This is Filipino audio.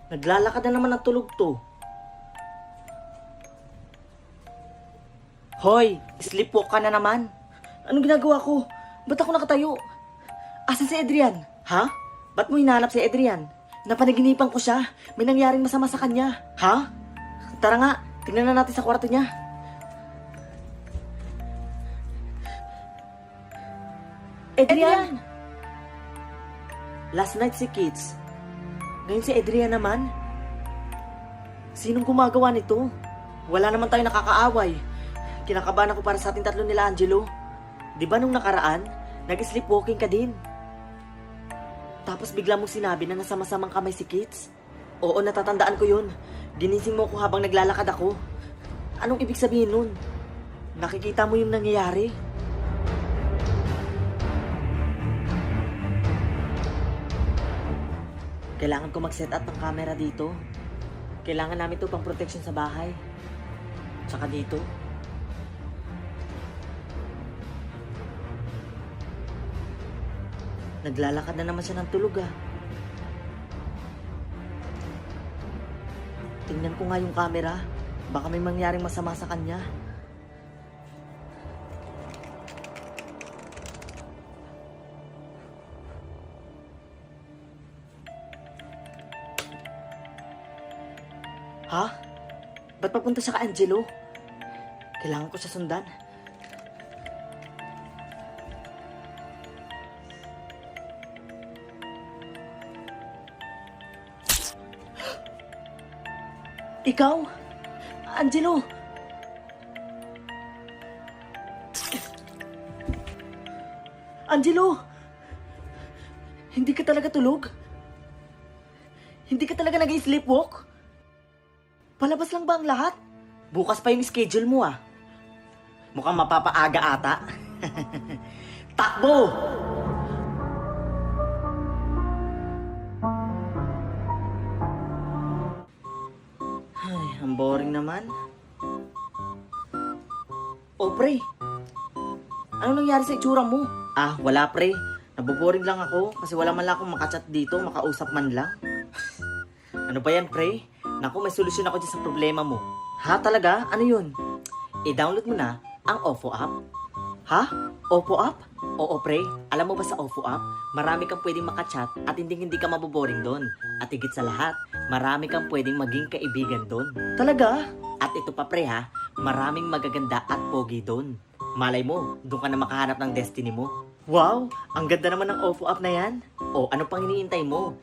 Naglalakad na naman ng tulog to. Hoy, sleepwalk ka na naman. Anong ginagawa ko? Ba't ako nakatayo? Asan si Adrian? Ha? Ba't mo hinahanap si Adrian? Napanaginipan ko siya. May nangyaring masama sa kanya. Ha? Tara nga, tingnan na natin sa kwarto niya. Adrian! Last night si Kids. Ngayon si Adrian naman. Sinong gumagawa nito? Wala naman tayo nakakaaway. Kinakabahan ako para sa ating tatlo nila, Angelo. Di ba nung nakaraan, nag-sleepwalking ka din? Tapos bigla mong sinabi na nasa masamang kamay si Kids? Oo, natatandaan ko yun. Ginising mo ko habang naglalakad ako. Anong ibig sabihin nun? Nakikita mo yung nangyayari? Kailangan ko mag-set up ng camera dito. Kailangan namin to pang protection sa bahay. Tsaka dito. Naglalakad na naman siya ng tulog ah. Tingnan ko nga yung camera. Baka may mangyaring masama sa kanya. Ha? Ba't papunta siya ka Angelo? Kailangan ko siya sundan. Ikaw? Angelo? Angelo? Hindi ka talaga tulog? Hindi ka talaga nag-sleepwalk? Palabas lang ba ang lahat? Bukas pa yung schedule mo ah. Mukhang mapapaaga ata. Takbo! Ay, ang boring naman. Oh, pre. Ano nangyari sa itsura mo? Ah, wala pre. Naboboring lang ako kasi wala man lang akong makachat dito, makausap man lang. Ano ba yan, pre? Naku, may solusyon ako dyan sa problema mo. Ha, talaga? Ano yun? I-download mo na ang OFO app. Ha? OFO app? Oo, pre. Alam mo ba sa OFO app, marami kang pwedeng makachat at hindi ka maboboring doon. At higit sa lahat, marami kang pwedeng maging kaibigan doon. Talaga? At ito pa, pre ha, maraming magaganda at pogi doon. Malay mo, doon ka na makahanap ng destiny mo. Wow! Ang ganda naman ng OFO app na yan. O, ano pang iniintay mo?